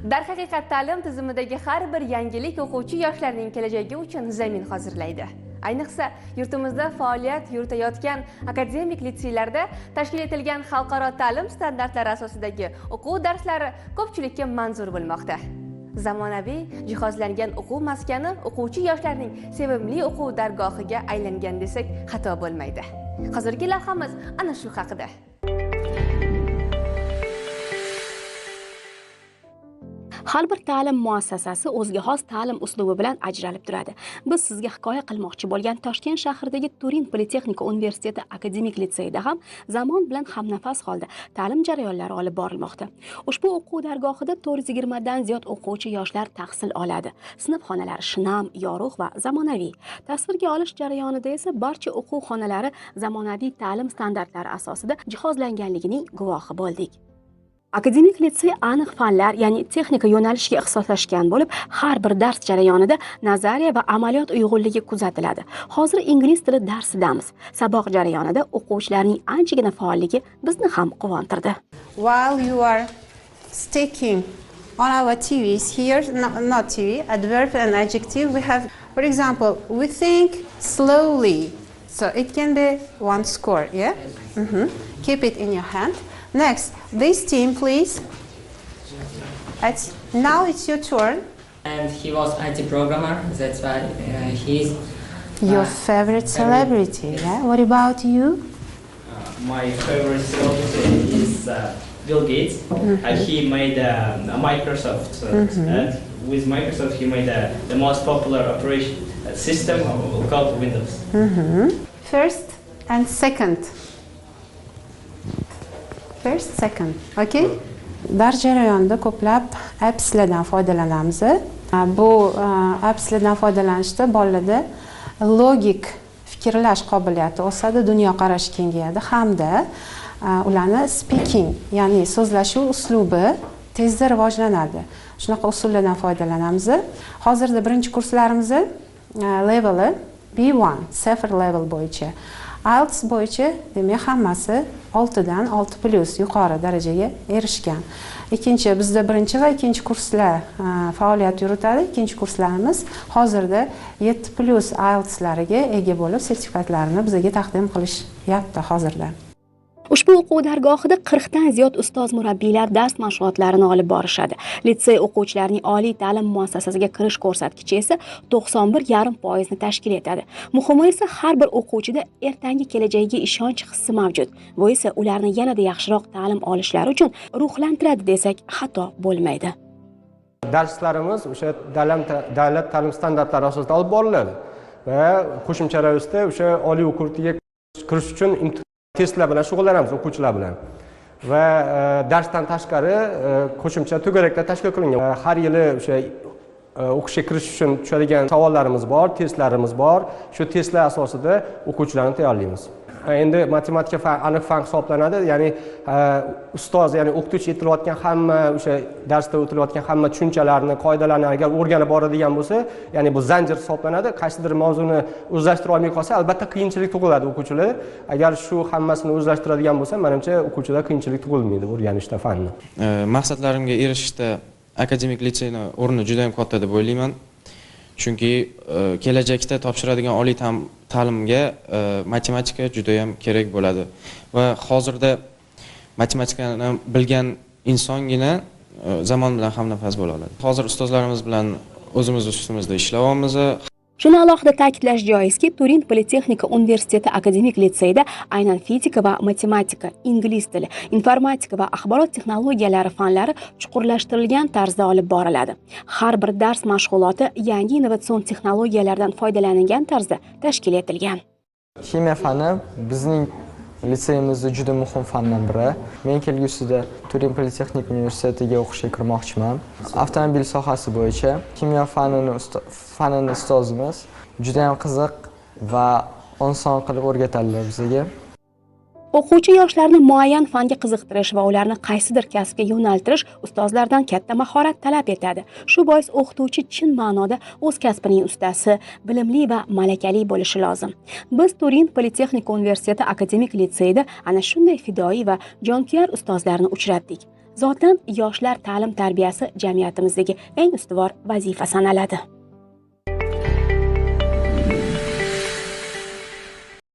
Darhaqiqat ta'lim tizimidagi har bir yangilik o'quvchi yoshlarning kelajagi uchun zamin hozirlaydi. Ayniqsa, yurtimizda faoliyat yuritayotgan akademik litseylarda tashkil etilgan xalqaro ta'lim standartlari asosidagi o'quv darslari ko'pchilikka manzur bo'lmoqda. Zamonaviy jihozlangan o'quv maskani o'quvchi yoshlarning sevimli o'quv dargohiga aylangan desak xato bo'lmaydi. Hozirgi lavhamiz ana shu haqida. Har bir ta'lim muassasasi o'ziga xos ta'lim uslubi bilan ajralib turadi. Biz sizga hikoya qilmoqchi bo'lgan Toshkent shahridagi Turin Politexnika universiteti akademik litseyida ham zamon bilan hamnafas holda ta'lim jarayonlari olib borilmoqda. Ushbu o'quv dargohida 420 dan ziyod o'quvchi yoshlar tahsil oladi. Sinf xonalari shinam, yorug' va zamonaviy. Tasvirga olish jarayonida esa barcha o'quv xonalari zamonaviy ta'lim standartlari asosida jihozlanganligining guvohi bo'ldik. Akademik litsey aniq fanlar, ya'ni texnika yo'nalishiga ixtisoslashgan bo'lib, har bir dars jarayonida nazariya va amaliyot uyg'unligi kuzatiladi. Hozir ingliz tili darsidamiz. Saboq jarayonida o'quvchilarning anchagina faolligi bizni ham quvontirdi. While you are sticking on our TVs here, not TV, adverb and adjective, we have, for example, we think slowly. So it can be one score, yeah? Keep it in your hand. Next, this team, please. Now it's your turn. And he was IT programmer, that's why he's... Your favorite celebrity, yeah? What about you? My favorite celebrity is Bill Gates. He made Microsoft. And with Microsoft, he made the most popular operation system called Windows. First and second. First, second, okay? Dars jarayonida ko'plab appslardan foydalanamiz. Bu appslardan foydalanishda bolalarda logik fikrlash qobiliyati o'sadi, dunyoqarashi kengayadi hamda ularni speaking, ya'ni so'zlashuv uslubi tezda rivojlanadi. Shunaqa usullardan foydalanamiz. Hozirda birinchi kurslarimiz leveli B1, 0 level bo'yicha. IELTS bo'yicha demak hammasi 6 dan 6+ yuqori darajaga erishgan. Bizda birinchi va ikkinchi kurslar faoliyat yuritadi. Ikkinchi kurslarimiz hozirda 7+ IELTS lariga ega bo'lib, sertifikatlarini bizga taqdim qilishyapti hozirda. Ushbu o'quv dargohida 40 dan ziyod ustoz murabbiylar dars mashg'ulotlarini olib borishadi. Litsey o'quvchilarining oliy ta'lim muassasasiga kirish ko'rsatkichi esa 91,5% ni tashkil etadi. Muhimi esa har bir o'quvchida ertangi kelajagiga ishonch hissi mavjud. Bu esa ularni yanada yaxshiroq ta'lim olishlari uchun ruhlantiradi desak xato bo'lmaydi. Darslarimiz o'sha davlat ta'lim standartlari asosida olib boriladi va qo'shimcha ravishda o'sha oliy o'quv yurtiga kirish uchun testlar bilan shug'ullanamiz o'quvchilar bilan va darsdan tashqari qo'shimcha to'garaklar tashkil qilingan. Har yili o'sha o'qishga kirish uchun tushadigan savollarimiz bor, testlarimiz bor. Shu testlar asosida o'quvchilarni tayyorlaymiz. Endi matematika aniq fan hisoblanadi, ya'ni ustoz, ya'ni o'qituvchi aytilayotgan hamma o'sha darsda o'tilayotgan hamma tushunchalarni, qoidalarni agar o'rganib boradigan bo'lsa, ya'ni bu zanjir hisoblanadi. Qaysidir mavzuni o'zlashtira olmay qolsa, albatta qiyinchilik tug'iladi o'quvchilar. Agar shu hammasini o'zlashtiradigan bo'lsa, menimcha o'quvchilar qiyinchilik tug'ilmaydi o'rganishda fanni. Maqsadlarimga erishishda akademik litseyning o'rni juda ham katta deb o'ylayman. Chunki kelajakda topshiradigan oliy ta'limga matematika juda ham kerak bo'ladi va hozirda matematikani bilgan insongina zamon bilan hamnafas bo'la oladi. Hozir ustozlarimiz bilan o'zimiz ustimizda ishlayapmiz. Shuni alohida ta'kidlash joizki, Turin Politexnika universiteti akademik litseyida aynan fizika va matematika, ingliz tili, informatika va axborot texnologiyalari fanlari chuqurlashtirilgan tarzda olib boriladi. Har bir dars mashg'uloti yangi innovatsion texnologiyalardan foydalanilgan tarzda tashkil etilgan. Ximiya fani bizning litseyimizda juda muhim fandan biri. Men kelgusida Turin Politexnika universitetiga o'qishga kirmoqchiman. Avtomobil sohasi bo'yicha ximiya fanini ustozimiz juda ham qiziq va oson qilib o'rgatadilar bizga. O'quvchi yoshlarni muayyan fanga qiziqtirish va ularni qaysidir kasbga yo'naltirish ustozlardan katta mahorat talab etadi. Shu bois o'qituvchi chin ma'noda o'z kasbining ustasi, bilimli va malakali bo'lishi lozim. Biz Turin Politexnika universiteti akademik litseyida ana shunday fidoyi va jonkuyar ustozlarni uchratdik. Zotan yoshlar ta'lim tarbiyasi jamiyatimizdagi eng ustuvor vazifa sanaladi.